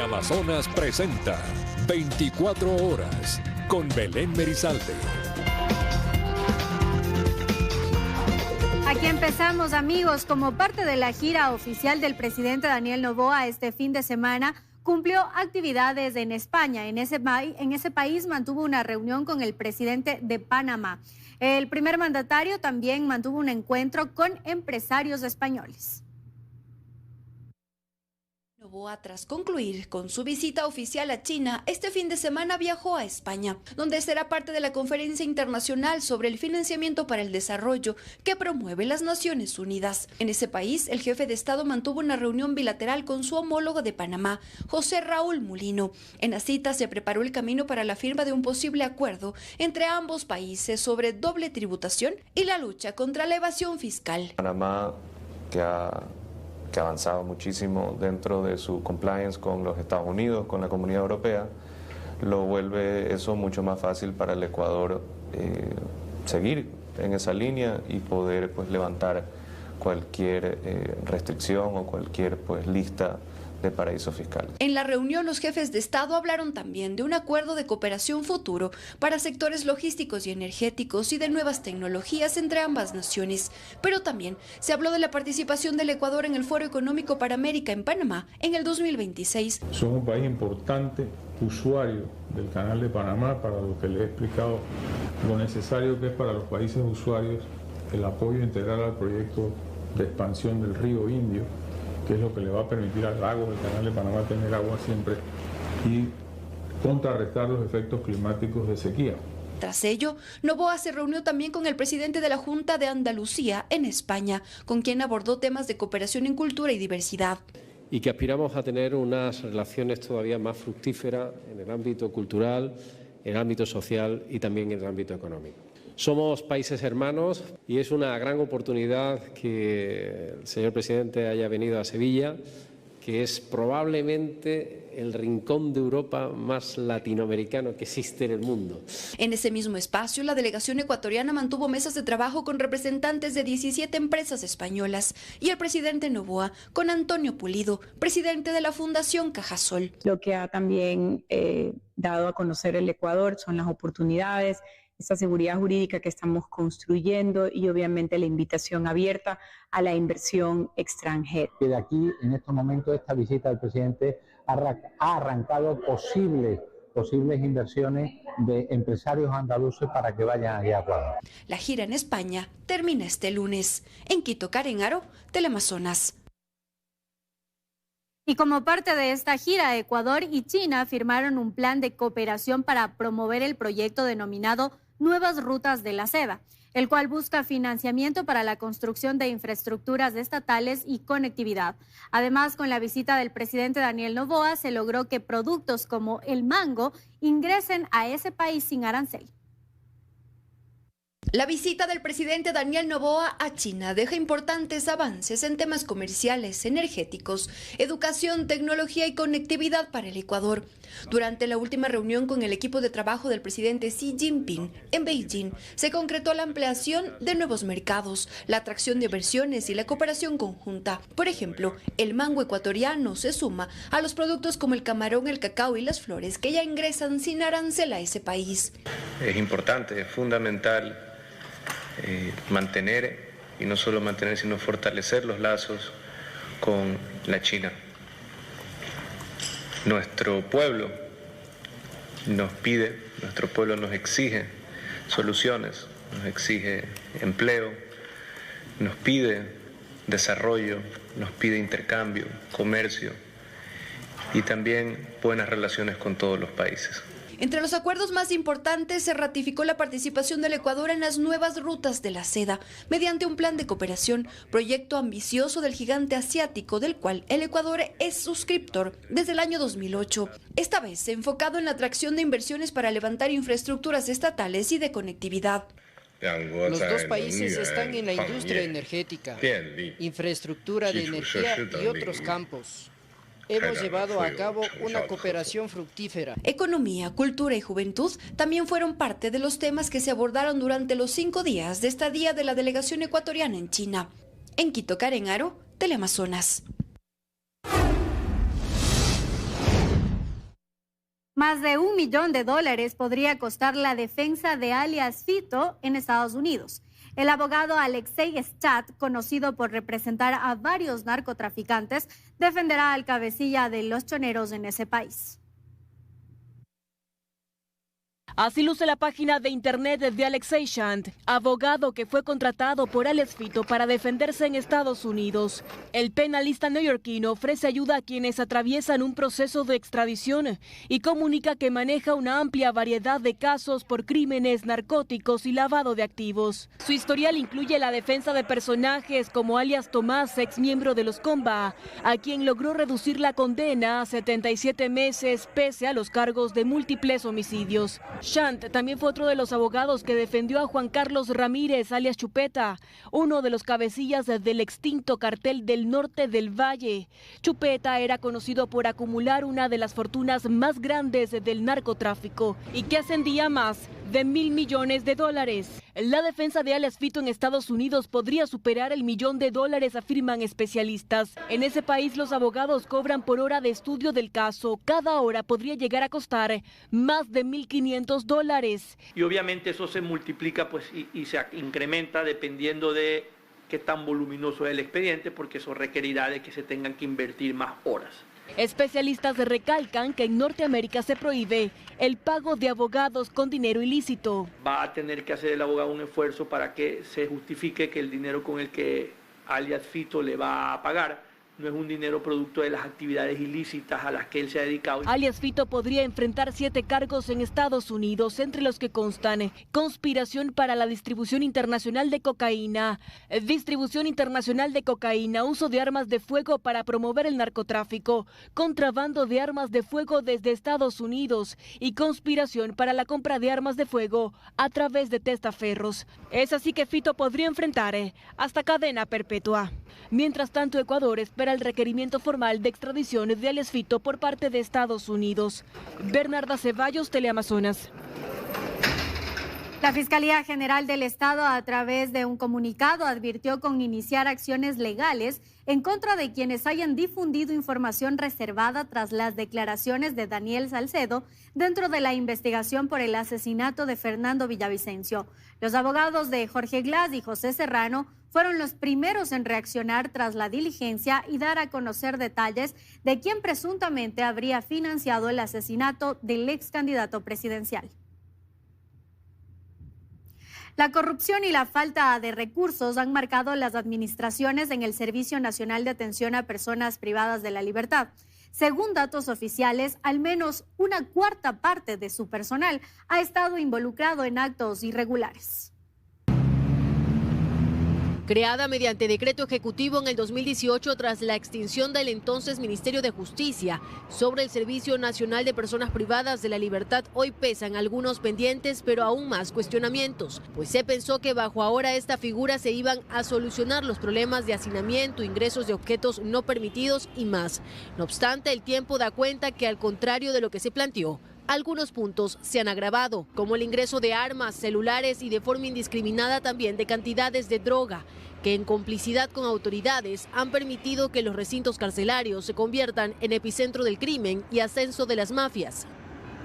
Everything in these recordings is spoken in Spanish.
Teleamazonas presenta 24 horas con Belén Merizalde. Aquí empezamos, amigos. Como parte de la gira oficial del presidente Daniel Noboa este fin de semana, cumplió actividades en España. En ese país mantuvo una reunión con el presidente de Panamá. El primer mandatario también mantuvo un encuentro con empresarios españoles. Noboa, tras concluir con su visita oficial a China, este fin de semana viajó a España, donde será parte de la Conferencia Internacional sobre el Financiamiento para el Desarrollo que promueve las Naciones Unidas. En ese país, el jefe de Estado mantuvo una reunión bilateral con su homólogo de Panamá, José Raúl Mulino. En la cita se preparó el camino para la firma de un posible acuerdo entre ambos países sobre doble tributación y la lucha contra la evasión fiscal. Panamá, que ha avanzado muchísimo dentro de su compliance con los Estados Unidos, con la Comunidad Europea, lo vuelve eso mucho más fácil para el Ecuador seguir en esa línea y poder levantar cualquier restricción o cualquier lista de paraísos fiscales. En la reunión, los jefes de Estado hablaron también de un acuerdo de cooperación futuro para sectores logísticos y energéticos y de nuevas tecnologías entre ambas naciones. Pero también se habló de la participación del Ecuador en el Foro Económico para América en Panamá en el 2026. Somos un país importante, usuario del Canal de Panamá, para lo que les he explicado lo necesario que es para los países usuarios el apoyo integral al proyecto de expansión del río Indio, que es lo que le va a permitir al lago del Canal de Panamá tener agua siempre y contrarrestar los efectos climáticos de sequía. Tras ello, Noboa se reunió también con el presidente de la Junta de Andalucía en España, con quien abordó temas de cooperación en cultura y diversidad. Y que aspiramos a tener unas relaciones todavía más fructíferas en el ámbito cultural, en el ámbito social y también en el ámbito económico. Somos países hermanos y es una gran oportunidad que el señor presidente haya venido a Sevilla, que es probablemente el rincón de Europa más latinoamericano que existe en el mundo. En ese mismo espacio, la delegación ecuatoriana mantuvo mesas de trabajo con representantes de 17 empresas españolas y el presidente Noboa con Antonio Pulido, presidente de la Fundación Cajasol. Lo que ha también dado a conocer el Ecuador son las oportunidades, esa seguridad jurídica que estamos construyendo y obviamente la invitación abierta a la inversión extranjera. De aquí, en estos momentos, esta visita del presidente ha arrancado posibles inversiones de empresarios andaluces para que vayan allá a Ecuador. La gira en España termina este lunes. En Quito, Karen Aro, Teleamazonas. Y como parte de esta gira, Ecuador y China firmaron un plan de cooperación para promover el proyecto denominado Nuevas Rutas de la Seda, el cual busca financiamiento para la construcción de infraestructuras estatales y conectividad. Además, con la visita del presidente Daniel Noboa, se logró que productos como el mango ingresen a ese país sin arancel. La visita del presidente Daniel Noboa a China deja importantes avances en temas comerciales, energéticos, educación, tecnología y conectividad para el Ecuador. Durante la última reunión con el equipo de trabajo del presidente Xi Jinping en Beijing, se concretó la ampliación de nuevos mercados, la atracción de inversiones y la cooperación conjunta. Por ejemplo, el mango ecuatoriano se suma a los productos como el camarón, el cacao y las flores que ya ingresan sin arancel a ese país. Es importante, es fundamental mantener, y no solo mantener, sino fortalecer los lazos con la China. Nuestro pueblo nos pide, nuestro pueblo nos exige soluciones, nos exige empleo, nos pide desarrollo, nos pide intercambio, comercio y también buenas relaciones con todos los países. Entre los acuerdos más importantes se ratificó la participación del Ecuador en las nuevas rutas de la seda, mediante un plan de cooperación, proyecto ambicioso del gigante asiático, del cual el Ecuador es suscriptor desde el año 2008. Esta vez enfocado en la atracción de inversiones para levantar infraestructuras estatales y de conectividad. Los dos países están en la industria energética, infraestructura de energía y otros campos. Hemos llevado a cabo una cooperación fructífera. Economía, cultura y juventud también fueron parte de los temas que se abordaron durante los 5 días de estadía de la delegación ecuatoriana en China. En Quito, Karen Aro, Teleamazonas. Más de $1 millón podría costar la defensa de alias Fito en Estados Unidos. El abogado Alexei Schat, conocido por representar a varios narcotraficantes, defenderá al cabecilla de los choneros en ese país. Así luce la página de internet de Alexei Schat, abogado que fue contratado por alias Fito para defenderse en Estados Unidos. El penalista neoyorquino ofrece ayuda a quienes atraviesan un proceso de extradición y comunica que maneja una amplia variedad de casos por crímenes, narcóticos y lavado de activos. Su historial incluye la defensa de personajes como alias Tomás, ex miembro de los Comba, a quien logró reducir la condena a 77 meses pese a los cargos de múltiples homicidios. Schat también fue otro de los abogados que defendió a Juan Carlos Ramírez, alias Chupeta, uno de los cabecillas del extinto cartel del Norte del Valle. Chupeta era conocido por acumular una de las fortunas más grandes del narcotráfico y que ascendía a más de $1.000 millones. La defensa de alias Fito en Estados Unidos podría superar el $1 millón, afirman especialistas. En ese país los abogados cobran por hora de estudio del caso. Cada hora podría llegar a costar más de $1.500. Y obviamente eso se multiplica y se incrementa dependiendo de qué tan voluminoso es el expediente, porque eso requerirá de que se tengan que invertir más horas. Especialistas recalcan que en Norteamérica se prohíbe el pago de abogados con dinero ilícito. Va a tener que hacer el abogado un esfuerzo para que se justifique que el dinero con el que alias Fito le va a pagar no es un dinero producto de las actividades ilícitas a las que él se ha dedicado. Alias Fito podría enfrentar 7 cargos en Estados Unidos, entre los que constan conspiración para la distribución internacional de cocaína, uso de armas de fuego para promover el narcotráfico, contrabando de armas de fuego desde Estados Unidos y conspiración para la compra de armas de fuego a través de testaferros. Es así que Fito podría enfrentar hasta cadena perpetua. Mientras tanto, Ecuador espera el requerimiento formal de extradición de alias Fito por parte de Estados Unidos. Bernarda Ceballos, Teleamazonas. La Fiscalía General del Estado, a través de un comunicado, advirtió con iniciar acciones legales en contra de quienes hayan difundido información reservada tras las declaraciones de Daniel Salcedo dentro de la investigación por el asesinato de Fernando Villavicencio. Los abogados de Jorge Glass y José Serrano fueron los primeros en reaccionar tras la diligencia y dar a conocer detalles de quién presuntamente habría financiado el asesinato del ex candidato presidencial. La corrupción y la falta de recursos han marcado las administraciones en el Servicio Nacional de Atención a Personas Privadas de la Libertad. Según datos oficiales, al menos una cuarta parte de su personal ha estado involucrado en actos irregulares. Creada mediante decreto ejecutivo en el 2018 tras la extinción del entonces Ministerio de Justicia sobre el Servicio Nacional de Personas Privadas de la Libertad, hoy pesan algunos pendientes, pero aún más cuestionamientos, pues se pensó que bajo ahora esta figura se iban a solucionar los problemas de hacinamiento, ingresos de objetos no permitidos y más. No obstante, el tiempo da cuenta que, al contrario de lo que se planteó, algunos puntos se han agravado, como el ingreso de armas, celulares y de forma indiscriminada también de cantidades de droga, que en complicidad con autoridades han permitido que los recintos carcelarios se conviertan en epicentro del crimen y ascenso de las mafias.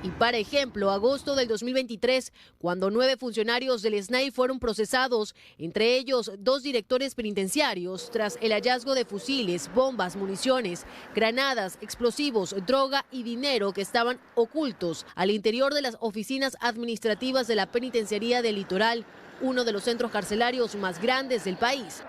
Y para ejemplo, agosto del 2023, cuando 9 funcionarios del SNAI fueron procesados, entre ellos 2 directores penitenciarios, tras el hallazgo de fusiles, bombas, municiones, granadas, explosivos, droga y dinero que estaban ocultos al interior de las oficinas administrativas de la Penitenciaría del Litoral, uno de los centros carcelarios más grandes del país,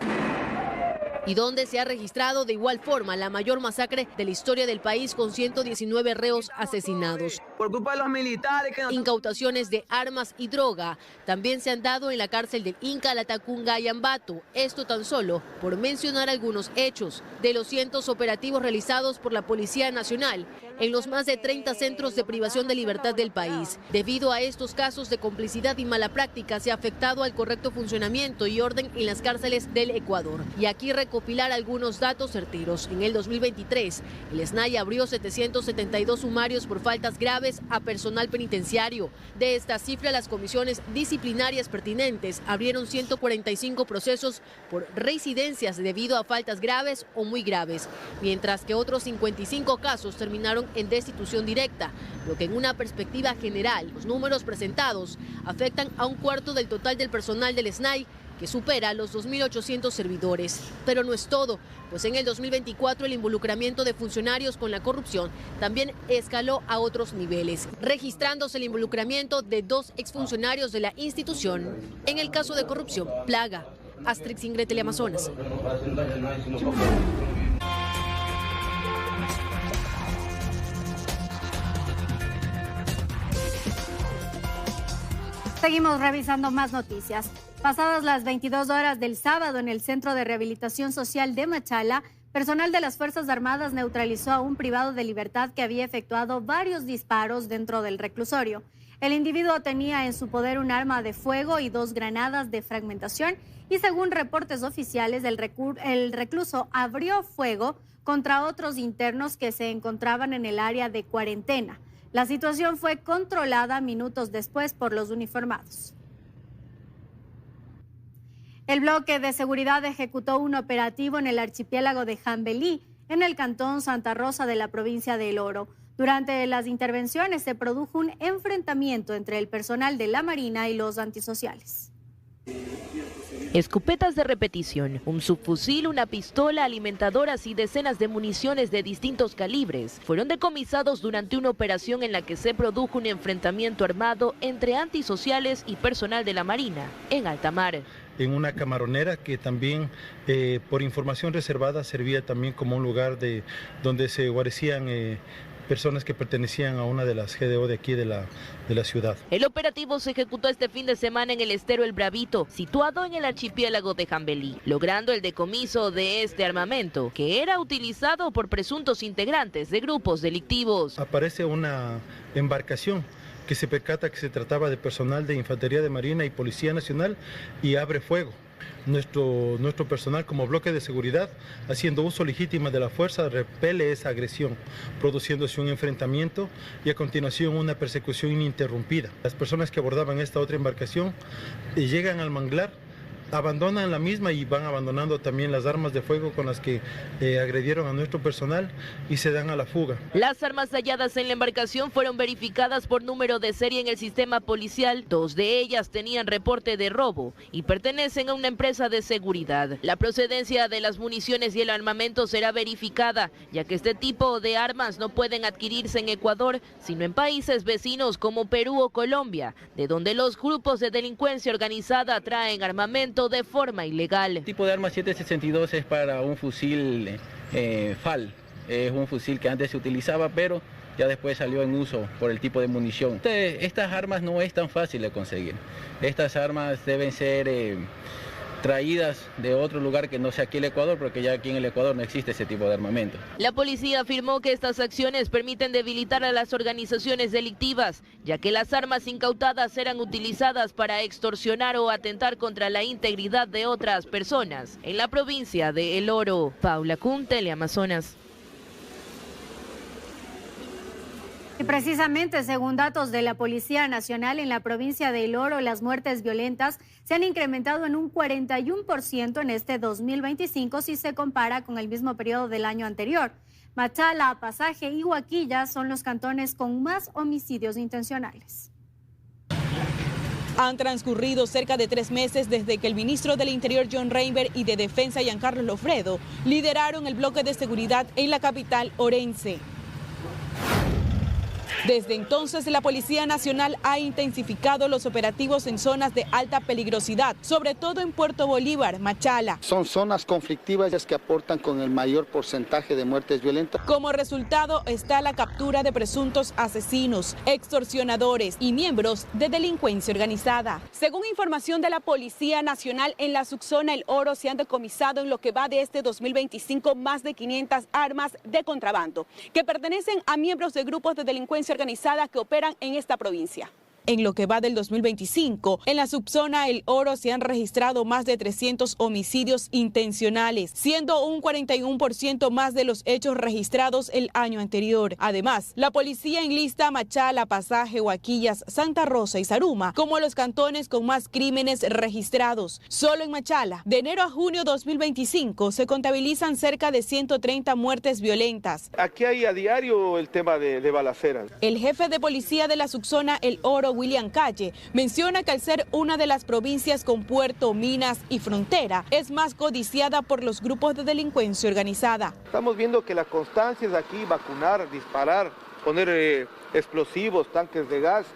y donde se ha registrado de igual forma la mayor masacre de la historia del país, con 119 reos asesinados. Por culpa de los militares Incautaciones de armas y droga también se han dado en la cárcel del Inca, Latacunga y Ambato. Esto tan solo por mencionar algunos hechos de los cientos operativos realizados por la Policía Nacional en los más de 30 centros de privación de libertad del país. Debido a estos casos de complicidad y mala práctica, se ha afectado al correcto funcionamiento y orden en las cárceles del Ecuador. Y aquí recopilar algunos datos certeros. En el 2023, el SNAI abrió 772 sumarios por faltas graves graves a personal penitenciario. De esta cifra, las comisiones disciplinarias pertinentes abrieron 145 procesos por reincidencias debido a faltas graves o muy graves, mientras que otros 55 casos terminaron en destitución directa, lo que en una perspectiva general, los números presentados afectan a un cuarto del total del personal del SNAI, que supera los 2.800 servidores. Pero no es todo, pues en el 2024 el involucramiento de funcionarios con la corrupción también escaló a otros niveles, registrándose el involucramiento de 2 exfuncionarios de la institución en el caso de corrupción plaga. Astrix Ingrid, Teleamazonas. Seguimos revisando más noticias. Pasadas las 22 horas del sábado en el Centro de Rehabilitación Social de Machala, personal de las Fuerzas Armadas neutralizó a un privado de libertad que había efectuado varios disparos dentro del reclusorio. El individuo tenía en su poder un arma de fuego y 2 granadas de fragmentación y según reportes oficiales, el recluso abrió fuego contra otros internos que se encontraban en el área de cuarentena. La situación fue controlada minutos después por los uniformados. El bloque de seguridad ejecutó un operativo en el archipiélago de Jambelí, en el cantón Santa Rosa de la provincia de El Oro. Durante las intervenciones se produjo un enfrentamiento entre el personal de la Marina y los antisociales. Escopetas de repetición, un subfusil, una pistola, alimentadoras y decenas de municiones de distintos calibres fueron decomisados durante una operación en la que se produjo un enfrentamiento armado entre antisociales y personal de la Marina en alta mar. En una camaronera que también, por información reservada, servía también como un lugar donde se guarecían personas que pertenecían a una de las GDO de aquí de la ciudad. El operativo se ejecutó este fin de semana en el estero El Bravito, situado en el archipiélago de Jambelí, logrando el decomiso de este armamento, que era utilizado por presuntos integrantes de grupos delictivos. Aparece una embarcación que se percata que se trataba de personal de Infantería de Marina y Policía Nacional y abre fuego. Nuestro personal como bloque de seguridad, haciendo uso legítimo de la fuerza, repele esa agresión, produciéndose un enfrentamiento y a continuación una persecución ininterrumpida. Las personas que abordaban esta otra embarcación llegan al manglar, abandonan la misma y van abandonando también las armas de fuego con las que agredieron a nuestro personal y se dan a la fuga. Las armas halladas en la embarcación fueron verificadas por número de serie en el sistema policial. 2 de ellas tenían reporte de robo y pertenecen a una empresa de seguridad. La procedencia de las municiones y el armamento será verificada, ya que este tipo de armas no pueden adquirirse en Ecuador, sino en países vecinos como Perú o Colombia, de donde los grupos de delincuencia organizada traen armamento de forma ilegal. El tipo de arma 7.62 es para un fusil FAL, es un fusil que antes se utilizaba, pero ya después salió en uso por el tipo de munición. Estas armas no es tan fácil de conseguir. Estas armas deben ser traídas de otro lugar que no sea aquí el Ecuador, porque ya aquí en el Ecuador no existe ese tipo de armamento. La policía afirmó que estas acciones permiten debilitar a las organizaciones delictivas, ya que las armas incautadas eran utilizadas para extorsionar o atentar contra la integridad de otras personas. En la provincia de El Oro, Paula Kun, Teleamazonas. Y precisamente, según datos de la Policía Nacional, en la provincia de El Oro, las muertes violentas se han incrementado en un 41% en este 2025 si se compara con el mismo periodo del año anterior. Machala, Pasaje y Huaquilla son los cantones con más homicidios intencionales. Han transcurrido cerca de 3 meses desde que el ministro del Interior John Reinberg y de Defensa Giancarlo Lofredo lideraron el bloque de seguridad en la capital orense. Desde entonces, la Policía Nacional ha intensificado los operativos en zonas de alta peligrosidad, sobre todo en Puerto Bolívar, Machala. Son zonas conflictivas que aportan con el mayor porcentaje de muertes violentas. Como resultado está la captura de presuntos asesinos, extorsionadores y miembros de delincuencia organizada. Según información de la Policía Nacional, en la subzona El Oro se han decomisado en lo que va de este 2025 más de 500 armas de contrabando que pertenecen a miembros de grupos de delincuencia organizada que operan en esta provincia. En lo que va del 2025, en la subzona El Oro se han registrado más de 300 homicidios intencionales, siendo un 41% más de los hechos registrados el año anterior. Además, la policía enlista Machala, Pasaje, Huaquillas, Santa Rosa y Zaruma como los cantones con más crímenes registrados. Solo en Machala, de enero a junio 2025, se contabilizan cerca de 130 muertes violentas. Aquí hay a diario el tema de balaceras. El jefe de policía de la subzona El Oro, William Calle, menciona que al ser una de las provincias con puerto, minas y frontera, es más codiciada por los grupos de delincuencia organizada. Estamos viendo que la constancia es aquí vacunar, disparar, poner explosivos, tanques de gas.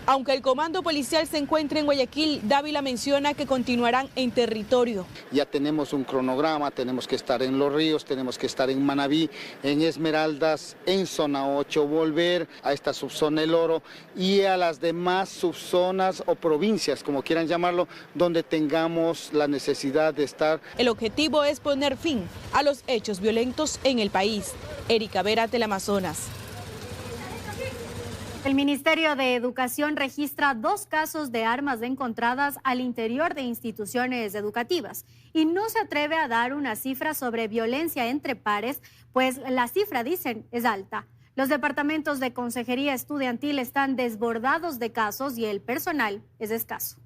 Aunque el comando policial se encuentra en Guayaquil, Dávila menciona que continuarán en territorio. Ya tenemos un cronograma, tenemos que estar en Los Ríos, tenemos que estar en Manabí, en Esmeraldas, en Zona 8, volver a esta subzona El Oro y a las demás subzonas o provincias, como quieran llamarlo, donde tengamos la necesidad de estar. El objetivo es poner fin a los hechos violentos en el país. Erika Vera, Teleamazonas. El Ministerio de Educación registra 2 casos de armas encontradas al interior de instituciones educativas y no se atreve a dar una cifra sobre violencia entre pares, pues la cifra, dicen, es alta. Los departamentos de consejería estudiantil están desbordados de casos y el personal es escaso.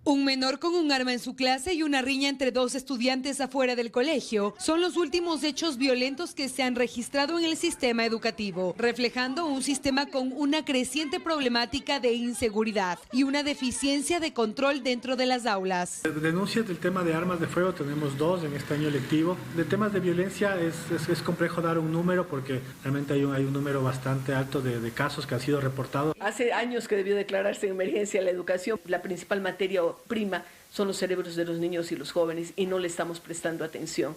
Un menor con un arma en su clase y una riña entre 2 estudiantes afuera del colegio son los últimos hechos violentos que se han registrado en el sistema educativo, reflejando un sistema con una creciente problemática de inseguridad y una deficiencia de control dentro de las aulas. Denuncias del tema de armas de fuego tenemos 2 en este año lectivo. De temas de violencia es complejo dar un número porque realmente hay un número bastante alto de casos que han sido reportados. Hace años que debió declararse en emergencia la educación. La principal materia prima son los cerebros de los niños y los jóvenes y no le estamos prestando atención.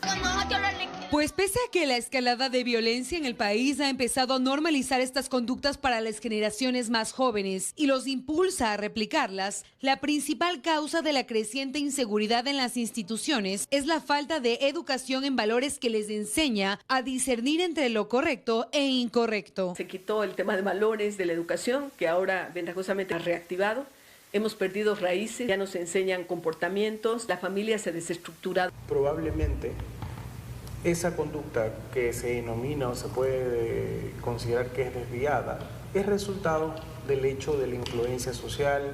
Pues pese a que la escalada de violencia en el país ha empezado a normalizar estas conductas para las generaciones más jóvenes y los impulsa a replicarlas, la principal causa de la creciente inseguridad en las instituciones es la falta de educación en valores que les enseña a discernir entre lo correcto e incorrecto. Se quitó el tema de valores de la educación, que ahora ventajosamente ha reactivado. Hemos perdido raíces, ya nos enseñan comportamientos, la familia se desestructura. Probablemente esa conducta que se denomina o se puede considerar que es desviada es resultado del hecho de la influencia social,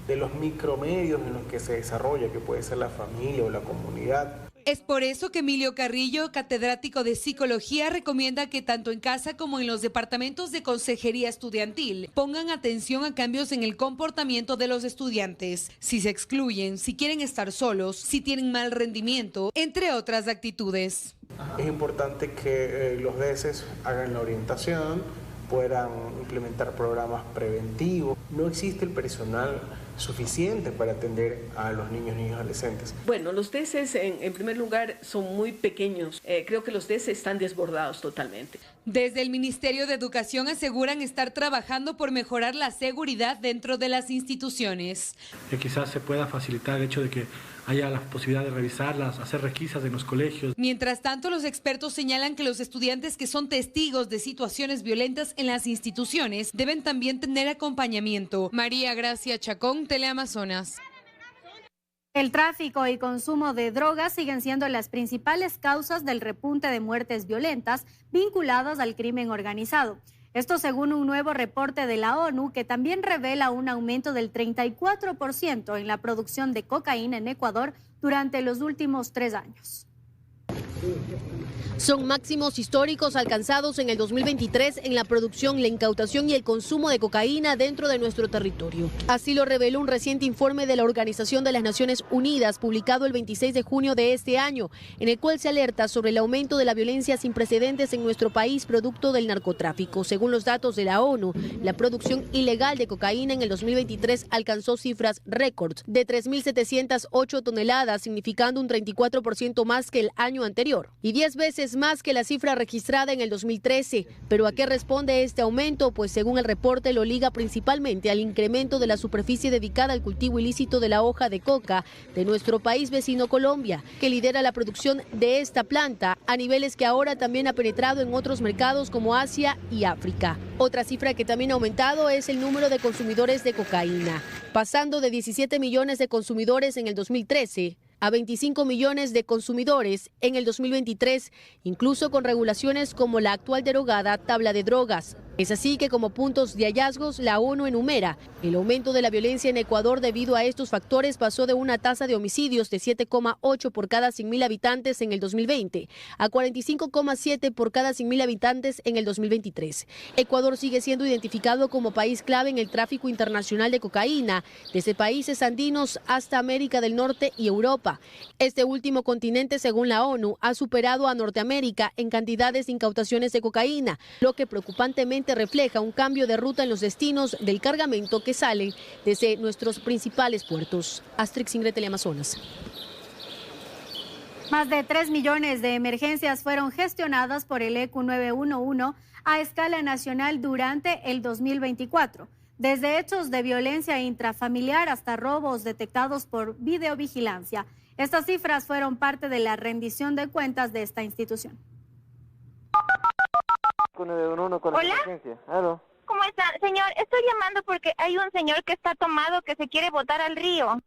de los micromedios en los que se desarrolla, que puede ser la familia o la comunidad. Es por eso que Emilio Carrillo, catedrático de Psicología, recomienda que tanto en casa como en los departamentos de consejería estudiantil pongan atención a cambios en el comportamiento de los estudiantes, si se excluyen, si quieren estar solos, si tienen mal rendimiento, entre otras actitudes. Es importante que los DECES hagan la orientación, puedan implementar programas preventivos. No existe el personal suficiente para atender a los niños y adolescentes. Bueno, los DECES en primer lugar son muy pequeños. Creo que los DECES están desbordados totalmente. Desde el Ministerio de Educación aseguran estar trabajando por mejorar la seguridad dentro de las instituciones. Quizás se pueda facilitar el hecho de que haya la posibilidad de revisarlas, hacer requisas en los colegios. Mientras tanto, los expertos señalan que los estudiantes que son testigos de situaciones violentas en las instituciones deben también tener acompañamiento. María Gracia Chacón, Teleamazonas. El tráfico y consumo de drogas siguen siendo las principales causas del repunte de muertes violentas vinculadas al crimen organizado. Esto según un nuevo reporte de la ONU que también revela un aumento del 34% en la producción de cocaína en Ecuador durante los últimos 3 años. Son máximos históricos alcanzados en el 2023 en la producción, la incautación y el consumo de cocaína dentro de nuestro territorio. Así lo reveló un reciente informe de la Organización de las Naciones Unidas, publicado el 26 de junio de este año, en el cual se alerta sobre el aumento de la violencia sin precedentes en nuestro país producto del narcotráfico. Según los datos de la ONU, la producción ilegal de cocaína en el 2023 alcanzó cifras récords de 3.708 toneladas, significando un 34% más que el año anterior y 10 veces es más que la cifra registrada en el 2013. ¿Pero a qué responde este aumento? Pues según el reporte lo liga principalmente al incremento de la superficie dedicada al cultivo ilícito de la hoja de coca de nuestro país vecino Colombia, que lidera la producción de esta planta a niveles que ahora también ha penetrado en otros mercados como Asia y África. Otra cifra que también ha aumentado es el número de consumidores de cocaína, pasando de 17 millones de consumidores en el 2013 a 25 millones de consumidores en el 2023, incluso con regulaciones como la actual derogada tabla de drogas. Es así que como puntos de hallazgos la ONU enumera el aumento de la violencia en Ecuador debido a estos factores pasó de una tasa de homicidios de 7,8 por cada 100.000 habitantes en el 2020 a 45,7 por cada 100.000 habitantes en el 2023. Ecuador sigue siendo identificado como país clave en el tráfico internacional de cocaína, desde países andinos hasta América del Norte y Europa. Este último continente, según la ONU, ha superado a Norteamérica en cantidades de incautaciones de cocaína, lo que preocupantemente refleja un cambio de ruta en los destinos del cargamento que sale desde nuestros principales puertos. Astrix Ingrid, Teleamazonas. Más de 3 millones de emergencias fueron gestionadas por el ECU 911 a escala nacional durante el 2024. Desde hechos de violencia intrafamiliar hasta robos detectados por videovigilancia. Estas cifras fueron parte de la rendición de cuentas de esta institución. Hola. ¿Cómo está? Señor, estoy llamando porque hay un señor que está tomado que se quiere botar al río.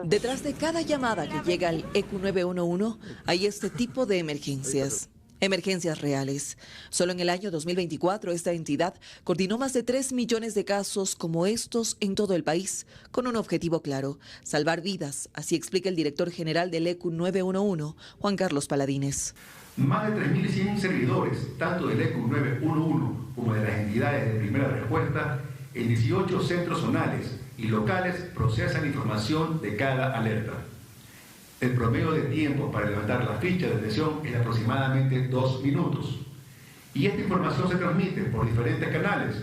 Detrás de cada llamada que llega al ECU 911 hay este tipo de emergencias. Emergencias reales. Solo en el año 2024 esta entidad coordinó más de 3 millones de casos como estos en todo el país, con un objetivo claro, salvar vidas. Así explica el director general del ECU 911, Juan Carlos Paladines. Más de 3.100 servidores, tanto del ECU 911 como de las entidades de primera respuesta, en 18 centros zonales y locales procesan información de cada alerta. El promedio de tiempo para levantar la ficha de detección es aproximadamente 2 minutos. Y esta información se transmite por diferentes canales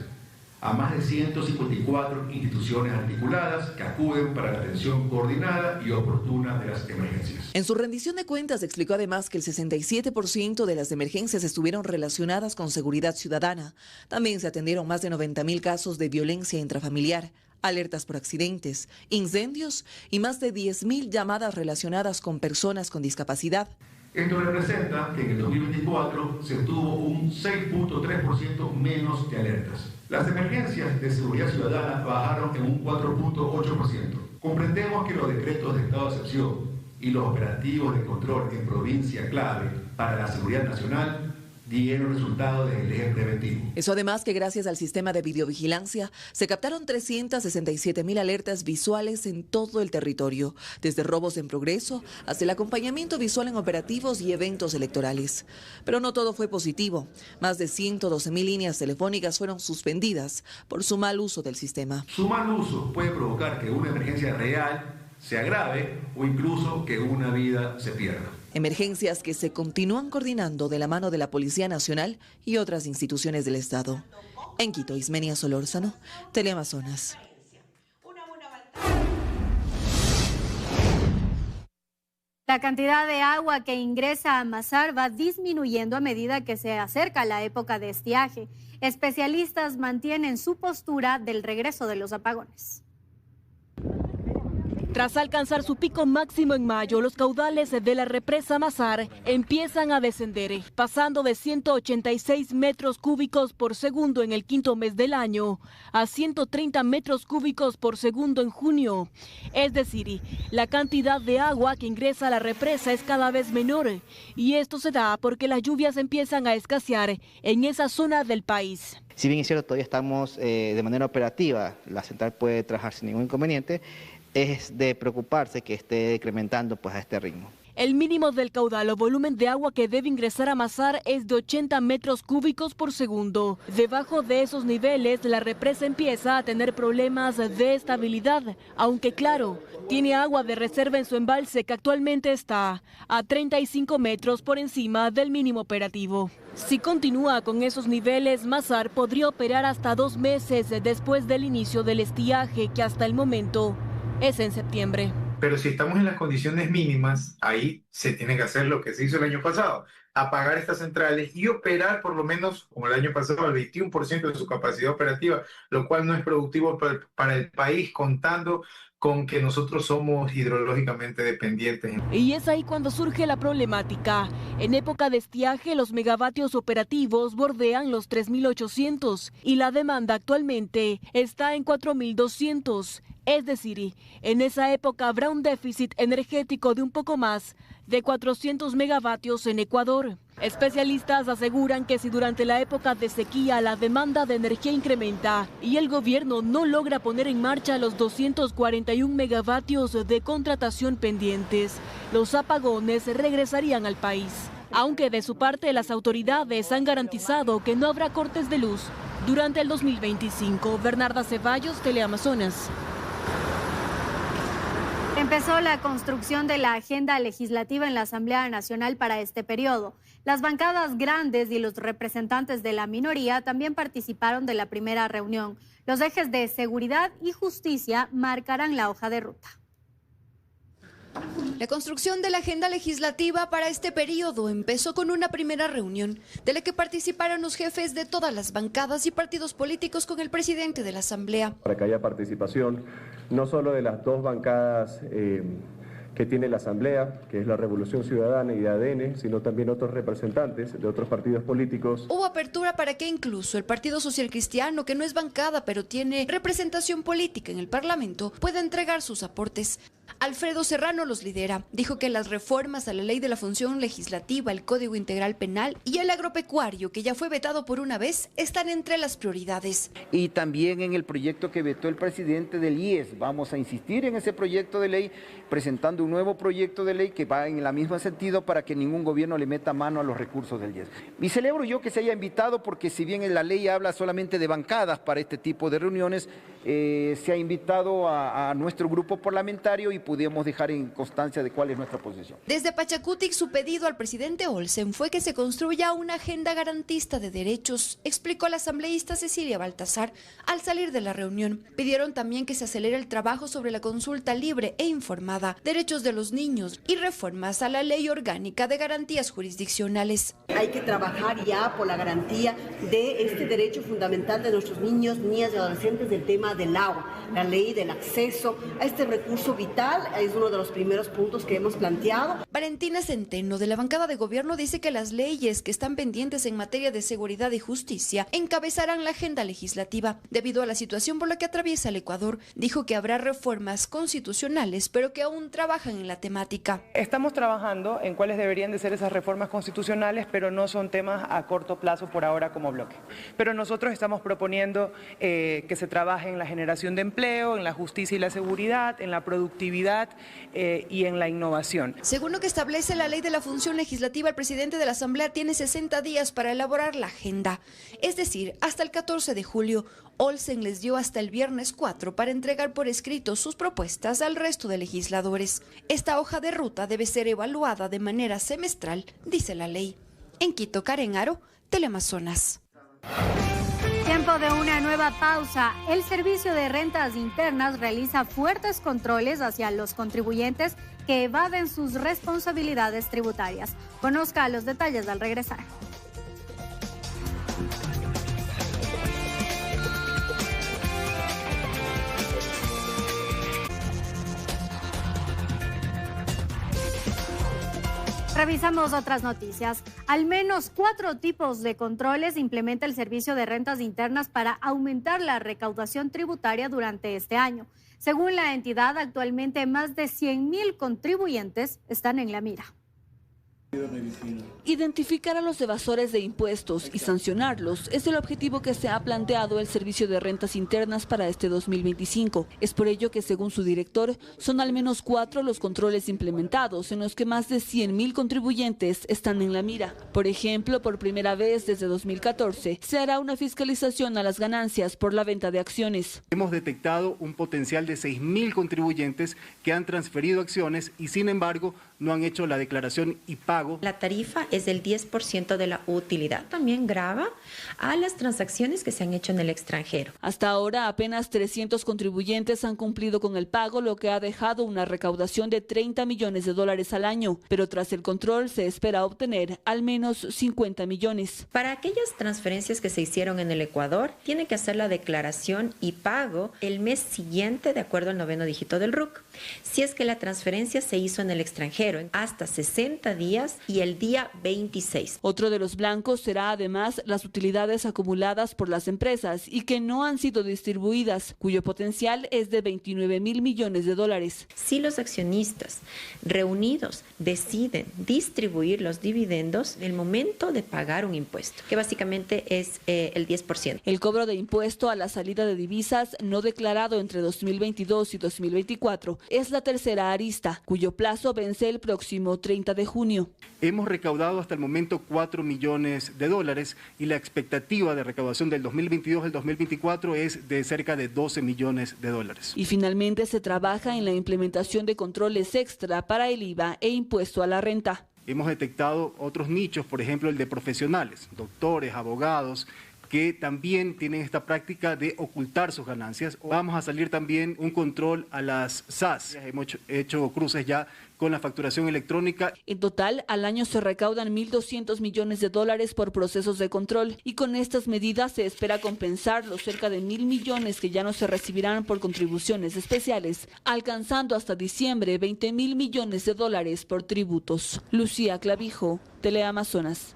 a más de 154 instituciones articuladas que acuden para la atención coordinada y oportuna de las emergencias. En su rendición de cuentas explicó además que el 67% de las emergencias estuvieron relacionadas con seguridad ciudadana. También se atendieron más de 90.000 casos de violencia intrafamiliar, alertas por accidentes, incendios y más de 10.000 llamadas relacionadas con personas con discapacidad. Esto representa que en el 2024 se tuvo un 6.3% menos de alertas. Las emergencias de seguridad ciudadana bajaron en un 4.8%. Comprendemos que los decretos de estado de excepción y los operativos de control en provincia clave para la seguridad nacional dieron resultados del eje preventivo. Eso además que gracias al sistema de videovigilancia se captaron 367.000 alertas visuales en todo el territorio, desde robos en progreso hasta el acompañamiento visual en operativos y eventos electorales. Pero no todo fue positivo. Más de 112.000 líneas telefónicas fueron suspendidas por su mal uso del sistema. Su mal uso puede provocar que una emergencia real se agrave o incluso que una vida se pierda. Emergencias que se continúan coordinando de la mano de la Policía Nacional y otras instituciones del Estado. En Quito, Ismenia Solórzano, Teleamazonas. La cantidad de agua que ingresa a Mazar va disminuyendo a medida que se acerca la época de estiaje. Especialistas mantienen su postura del regreso de los apagones. Tras alcanzar su pico máximo en mayo, los caudales de la represa Mazar empiezan a descender, pasando de 186 metros cúbicos por segundo en el quinto mes del año a 130 metros cúbicos por segundo en junio. Es decir, la cantidad de agua que ingresa a la represa es cada vez menor, y esto se da porque las lluvias empiezan a escasear en esa zona del país. Si bien es cierto, todavía estamos de manera operativa, la central puede trabajar sin ningún inconveniente, es de preocuparse que esté decrementando a este ritmo. El mínimo del caudal o volumen de agua que debe ingresar a Mazar es de 80 metros cúbicos por segundo. Debajo de esos niveles, la represa empieza a tener problemas de estabilidad, aunque claro, tiene agua de reserva en su embalse que actualmente está a 35 metros por encima del mínimo operativo. Si continúa con esos niveles, Mazar podría operar hasta 2 meses después del inicio del estiaje, que hasta el momento es en septiembre. Pero si estamos en las condiciones mínimas, ahí se tiene que hacer lo que se hizo el año pasado, apagar estas centrales y operar por lo menos, como el año pasado, al 21% de su capacidad operativa, lo cual no es productivo para el país, contando con que nosotros somos hidrológicamente dependientes. Y es ahí cuando surge la problemática. En época de estiaje, los megavatios operativos bordean los 3.800 y la demanda actualmente está en 4.200. Es decir, en esa época habrá un déficit energético de un poco más de 400 megavatios en Ecuador. Especialistas aseguran que si durante la época de sequía la demanda de energía incrementa y el gobierno no logra poner en marcha los 241 megavatios de contratación pendientes, los apagones regresarían al país. Aunque de su parte las autoridades han garantizado que no habrá cortes de luz durante el 2025. Bernarda Ceballos, Teleamazonas. Empezó la construcción de la agenda legislativa en la Asamblea Nacional para este periodo. Las bancadas grandes y los representantes de la minoría también participaron de la primera reunión. Los ejes de seguridad y justicia marcarán la hoja de ruta. La construcción de la agenda legislativa para este periodo empezó con una primera reunión de la que participaron los jefes de todas las bancadas y partidos políticos con el presidente de la Asamblea. Para que haya participación no solo de las dos bancadas que tiene la Asamblea, que es la Revolución Ciudadana y de ADN, sino también otros representantes de otros partidos políticos. Hubo apertura para que incluso el Partido Social Cristiano, que no es bancada pero tiene representación política en el Parlamento, pueda entregar sus aportes. Alfredo Serrano los lidera. Dijo que las reformas a la Ley de la Función Legislativa, el Código Integral Penal y el agropecuario, que ya fue vetado por una vez, están entre las prioridades. Y también en el proyecto que vetó el presidente del IES. Vamos a insistir en ese proyecto de ley, presentando un nuevo proyecto de ley que va en el mismo sentido para que ningún gobierno le meta mano a los recursos del IES. Y celebro yo que se haya invitado, porque si bien en la ley habla solamente de bancadas para este tipo de reuniones, se ha invitado a nuestro grupo parlamentario y pudimos dejar en constancia de cuál es nuestra posición. Desde Pachacutic, su pedido al presidente Olsen fue que se construya una agenda garantista de derechos, explicó la asambleísta Cecilia Baltasar al salir de la reunión. Pidieron también que se acelere el trabajo sobre la consulta libre e informada, derechos de los niños y reformas a la Ley Orgánica de Garantías Jurisdiccionales. Hay que trabajar ya por la garantía de este derecho fundamental de nuestros niños, niñas y adolescentes del tema del agua, la ley del acceso a este recurso vital. Es uno de los primeros puntos que hemos planteado. Valentina Centeno, de la bancada de gobierno, dice que las leyes que están pendientes en materia de seguridad y justicia encabezarán la agenda legislativa. Debido a la situación por la que atraviesa el Ecuador, dijo que habrá reformas constitucionales, pero que aún trabajan en la temática. Estamos trabajando en cuáles deberían de ser esas reformas constitucionales, pero no son temas a corto plazo por ahora como bloque. Pero nosotros estamos proponiendo que se trabaje en la generación de empleo, en la justicia y la seguridad, en la productividad y en la innovación. Según lo que establece la Ley de la Función Legislativa, el presidente de la Asamblea tiene 60 días para elaborar la agenda, es decir, hasta el 14 de julio. Olsen les dio hasta el viernes 4 para entregar por escrito sus propuestas al resto de legisladores. Esta hoja de ruta debe ser evaluada de manera semestral, dice la ley. En Quito, Karen Aro, Teleamazonas. Tiempo de una nueva pausa. El Servicio de Rentas Internas realiza fuertes controles hacia los contribuyentes que evaden sus responsabilidades tributarias. Conozca los detalles al regresar. Revisamos otras noticias. Al menos 4 tipos de controles implementa el Servicio de Rentas Internas para aumentar la recaudación tributaria durante este año. Según la entidad, actualmente más de 100.000 contribuyentes están en la mira. Identificar a los evasores de impuestos y sancionarlos es el objetivo que se ha planteado el Servicio de Rentas Internas para este 2025. Es por ello que, según su director, son al menos 4 los controles implementados en los que más de 100.000 contribuyentes están en la mira. Por ejemplo, por primera vez desde 2014 se hará una fiscalización a las ganancias por la venta de acciones. Hemos detectado un potencial de 6.000 contribuyentes que han transferido acciones y, sin embargo, no han hecho la declaración y pago pago. La tarifa es del 10% de la utilidad. También grava a las transacciones que se han hecho en el extranjero. Hasta ahora, apenas 300 contribuyentes han cumplido con el pago, lo que ha dejado una recaudación de $30 millones al año. Pero tras el control se espera obtener al menos 50 millones. Para aquellas transferencias que se hicieron en el Ecuador, tiene que hacer la declaración y pago el mes siguiente de acuerdo al 9º dígito del RUC. Si es que la transferencia se hizo en el extranjero, hasta 60 días y el día 26. Otro de los blancos será además las utilidades acumuladas por las empresas y que no han sido distribuidas, cuyo potencial es de $29.000 millones. Si los accionistas reunidos deciden distribuir los dividendos, en el momento de pagar un impuesto, que básicamente es el 10%. El cobro de impuesto a la salida de divisas no declarado entre 2022 y 2024 es la tercera arista, cuyo plazo vence el próximo 30 de junio. Hemos recaudado hasta el momento $4 millones y la expectativa de recaudación del 2022 al 2024 es de cerca de $12 millones. Y finalmente se trabaja en la implementación de controles extra para el IVA e impuesto a la renta. Hemos detectado otros nichos, por ejemplo el de profesionales, doctores, abogados, que también tienen esta práctica de ocultar sus ganancias. Vamos a salir también un control a las SAS. Hemos hecho cruces ya con la facturación electrónica. En total, al año se recaudan $1.200 millones por procesos de control y con estas medidas se espera compensar los cerca de $1.000 millones que ya no se recibirán por contribuciones especiales, alcanzando hasta diciembre $20.000 millones por tributos. Lucía Clavijo, Teleamazonas.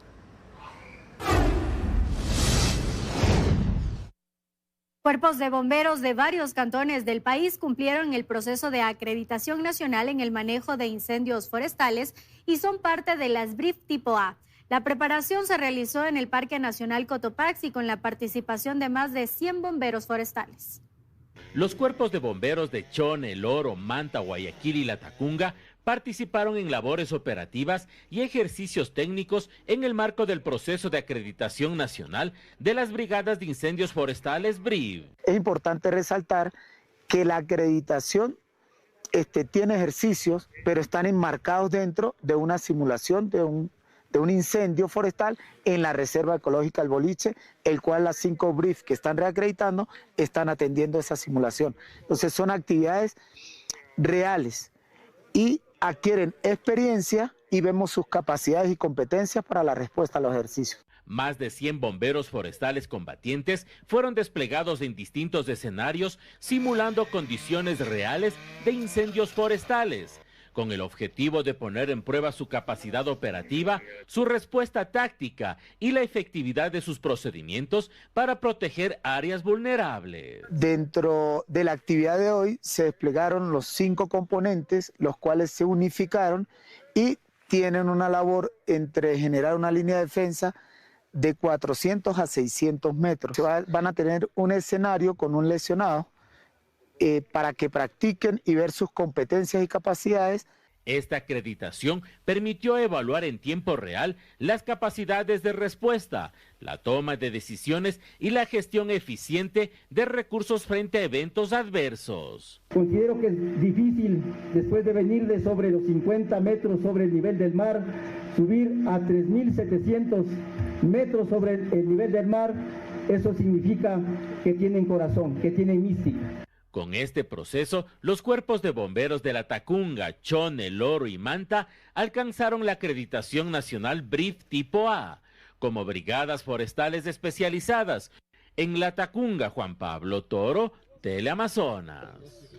Cuerpos de bomberos de varios cantones del país cumplieron el proceso de acreditación nacional en el manejo de incendios forestales y son parte de las BRIF tipo A. La preparación se realizó en el Parque Nacional Cotopaxi con la participación de más de 100 bomberos forestales. Los cuerpos de bomberos de Chone, El Oro, Manta, Guayaquil y Latacunga participaron en labores operativas y ejercicios técnicos en el marco del proceso de acreditación nacional de las Brigadas de Incendios Forestales BRIF. Es importante resaltar que la acreditación tiene ejercicios, pero están enmarcados dentro de una simulación de un incendio forestal en la Reserva Ecológica El Boliche, el cual las 5 BRIF que están reacreditando están atendiendo esa simulación. Entonces son actividades reales y adquieren experiencia y vemos sus capacidades y competencias para la respuesta a los ejercicios. Más de 100 bomberos forestales combatientes fueron desplegados en distintos escenarios simulando condiciones reales de incendios forestales, con el objetivo de poner en prueba su capacidad operativa, su respuesta táctica y la efectividad de sus procedimientos para proteger áreas vulnerables. Dentro de la actividad de hoy se desplegaron los 5 componentes, los cuales se unificaron y tienen una labor entre generar una línea de defensa de 400 a 600 metros. Van a tener un escenario con un lesionado para que practiquen y ver sus competencias y capacidades. Esta acreditación permitió evaluar en tiempo real las capacidades de respuesta, la toma de decisiones y la gestión eficiente de recursos frente a eventos adversos. Considero que es difícil, después de venir de sobre los 50 metros sobre el nivel del mar, subir a 3.700 metros sobre el nivel del mar. Eso significa que tienen corazón, que tienen mística. Con este proceso, los cuerpos de bomberos de Latacunga, Chone, El Oro y Manta alcanzaron la acreditación nacional BRIF tipo A, como brigadas forestales especializadas. En Latacunga, Juan Pablo Toro, Teleamazonas.